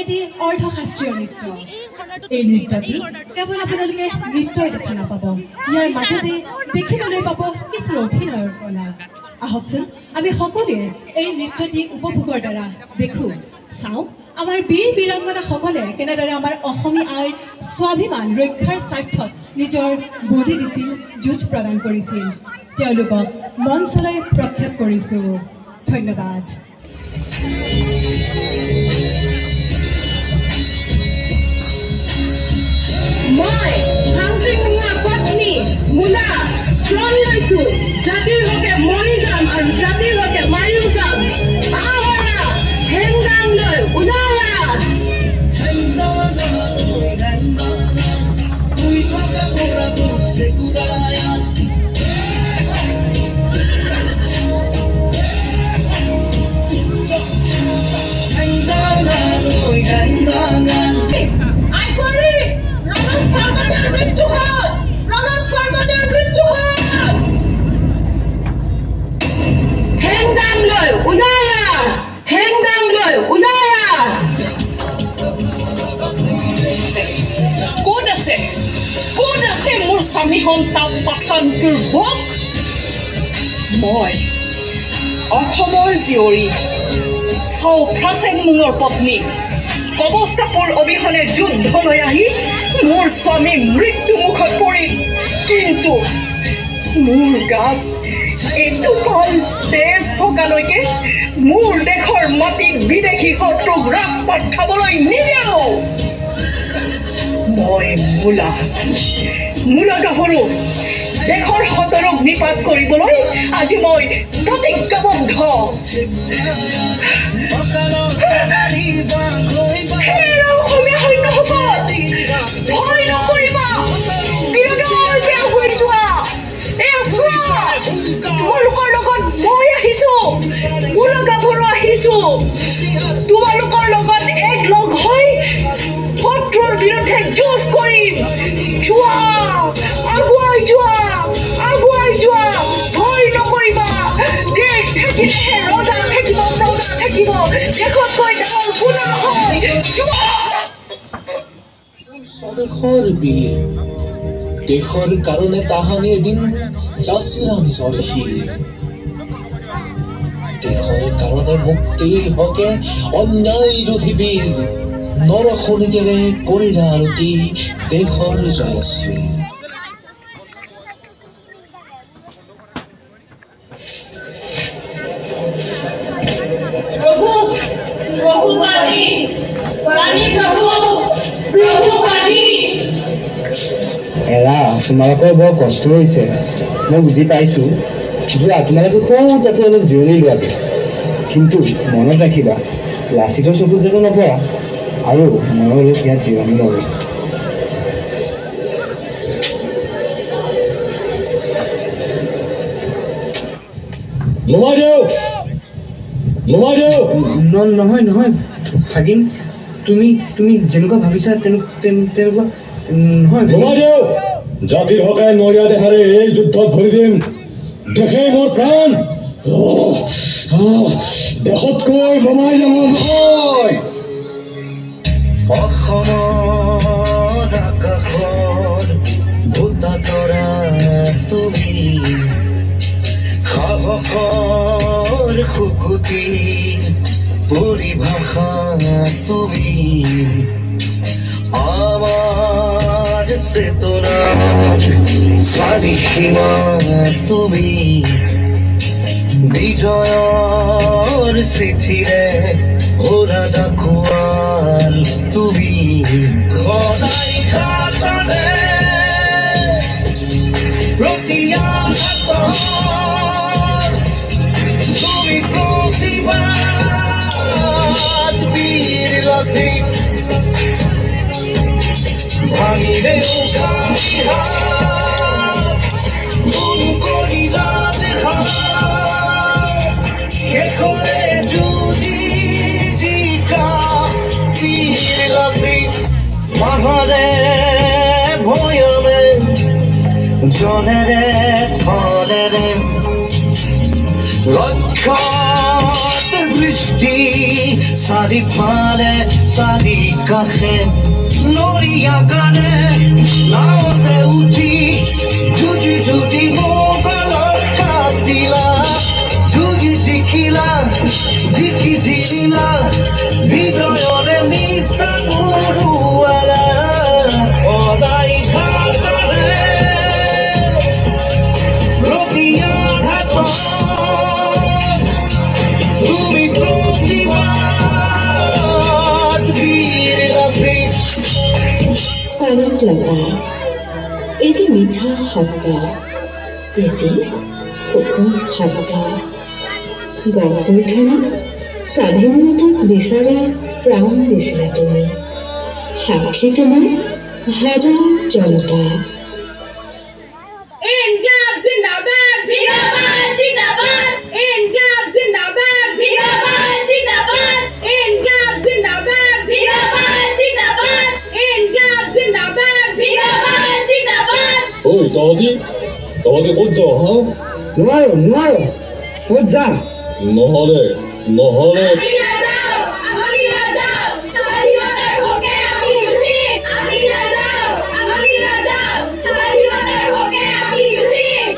এটি অৰ্ধশাস্ত্ৰীয় নৃত্য এই নৃত্যটি কেৱল আপোনালোকে নৃত্যই দেখা নাপাব ইয়াৰ মাজতে দেখিবলৈ পাব কিছু অভিনয়ৰ কলা আহকচোন আমি সকলোৱে এই নৃত্যটি উপভোগৰ দ্বাৰা দেখো চাওঁ আমাৰ বীৰ বীৰাংগনাসকলে কেনেদৰে আমাৰ অসমীয়া আইৰ স্বাভিমান ৰক্ষাৰ স্বাৰ্থত নিজৰ বলি দিছিল যুঁজ প্ৰদান কৰিছিল তেওঁলোকক মঞ্চলৈ প্ৰক্ষেপ কৰিছো ধন্যবাদ মই হাউচিং মুঙা পত্নী মুনা প্रण লৈছো জাতিৰ হকে মৰি যাম আৰু জাতিৰ হকে মাৰিও যাম আহৰা হেংদাং লৈ উলাৰা স্বামী সন্তান পাঠান দুৰ্ভোগ মই অসমৰ জীয়ৰী চাও ফ্ৰাচেং মুঙৰ পত্নী কবস্তাপুৰ অবিহনে যুদ্ধলৈ আহি মোৰ স্বামী মৃত্যু মুখত পৰিল কিন্তু মোৰ গাত এইটো পাল তেজ থকালৈকে মোৰ দেশৰ মাটিত বিদেশী শত্ৰুক ৰাজপাট খাবলৈ নিদিওঁ মই মূলা গাভৰু দেশৰ সতৰক নিপাত কৰিবলৈ আজি মই প্ৰতিজ্ঞাবদ্ধ অসমীয়া সৈন্যসকল ভয় নকৰিবা বিৰাগৰ হৈ যোৱা তোমালোকৰ লগত মই আহিছো মূলা গাভৰু আহিছো তোমালোকৰ লগত এক লগ হৈ শত্ৰুৰ বিৰুদ্ধে যুঁজ কৰিম যোৱা আগুৱাই যোৱা ভয় নকৰিবা দেশ থাকিলেহে ৰজা থাকিব প্ৰজা থাকিব দেশতকৈ ডাঙৰ কোনো নহয় স্বদেশৰ বীৰ দেশৰ কাৰণে তাহানি এদিন যাচিলা নিজৰ শিৰ দেশৰ কাৰণে মুক্তিৰ হকে অন্যায় বিৰোধী বীৰ নৰখনিতেৰে কৰিলা আৰতি দেশৰ জয়শ্ৰী এৰা তোমালোকৰ বৰ কষ্ট হৈছে মই বুজি পাইছো যোৱা তোমালোকে সৰু তাতে অলপ জিৰণি লোৱাগে কিন্তু মনত ৰাখিবা লাচিতৰ চকুত যাতে নপৰা আৰু মই অলপ ইয়াত জিৰণি ল'ব নহয় ভাগিন তুমি যেনেকুৱা ভাবিছা তেনেকুৱা নহয় জাতিৰ হকে নৰিয়া দেহাৰে এই যুদ্ধত ভৰি দিম দেশে মোৰ প্ৰাণ দেশতকৈ বমাই নহয় অসমৰ আকাশৰ ভূতা তৰা তুমি সাহসৰ শুকুতি পৰিভাষা তুমি আমাৰ চেতনা চাৰি সীমা তুমি বিজয়ৰ স্মৃতিৰে ওৰা ডাকুয়াল তুমি সদায় ঘাটনে প্ৰতিয়াঘাত তুমি প্ৰতিবাদ বীৰ লাচিত ভাঙিলে গুণ কৰিলা শেষৰে যুঁজি জিকা বীৰ লাচিত মাহৰে ভৈয়ামে জলেৰে থলেৰে লক্ষ্যত দৃষ্টি চাৰিফালে চাৰি কাষে নৰিয়া গানে নাৱতে উঠি যুঁজি যুঁজি মোবাইলত কাটিলা যুঁজি জিকিলা জিকি জিকিলা হৃদয়ৰে নিচা উৰুৱালা সদায় ঘাটৰে ৰতিয়া ঘাটত তুমি প্ৰতিবাদ বীৰ লাচিত কনকলতা এটি মিঠা শব্দ এটি শুকন শব্দ গহপুৰখনত স্বাধীনতাক বিচাৰি প্ৰাণ দিছিলা তুমি সাক্ষী তোমাৰ হাজাৰ জনতা ইনকাম জিন্দাবাদ জিন্দাবাদ জিন্দাবাদ ইনকাম জিন্দাবাদ জিন্দাবাদ জিন্দাবাদ ইনকাম জিন্দাবাদ জিন্দাবাদ জিন্দাবাদ ইনকাম জিন্দাবাদ জিন্দাবাদ জিন্দাবাদ ঐ তহঁতি ক'ত যাৱ হা নোৱাৰো ক'ত যা নহ'লে আমি নাযাওঁ স্বাধীনতাৰ হকে আমি যুঁজিম আমি নাযাওঁ স্বাধীনতাৰ হকে আমি যুঁজিম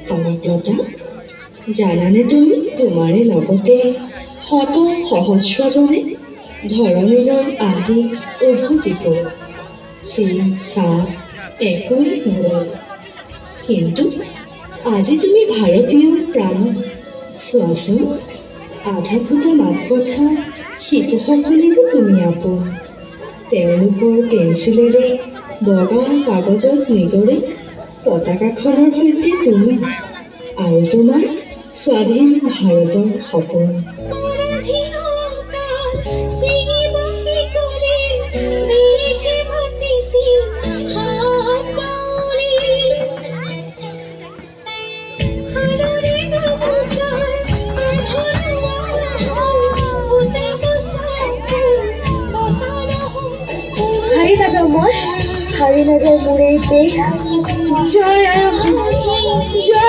কনকলতা জানানে তুমি তোমাৰে লগতে শত সহস্ৰজনে ধৰণীলৈ আহি উভতিব চিন চাপ একোৱেই নৰয় কিন্তু আজি তুমি ভাৰতীয় প্ৰাণ চোৱাচোন আধা ফুটা মাত কথা শিশুসকলৰো তুমি আপোন তেওঁলোকৰ পেঞ্চিলেৰে বগা কাগজত নিগৰি পতাকাখনৰ সৈতে তুমি আৰু তোমাৰ স্বাধীন ভাৰতৰ সপোন হাৰি নাযাওঁ মোৰ এই দেশ জয়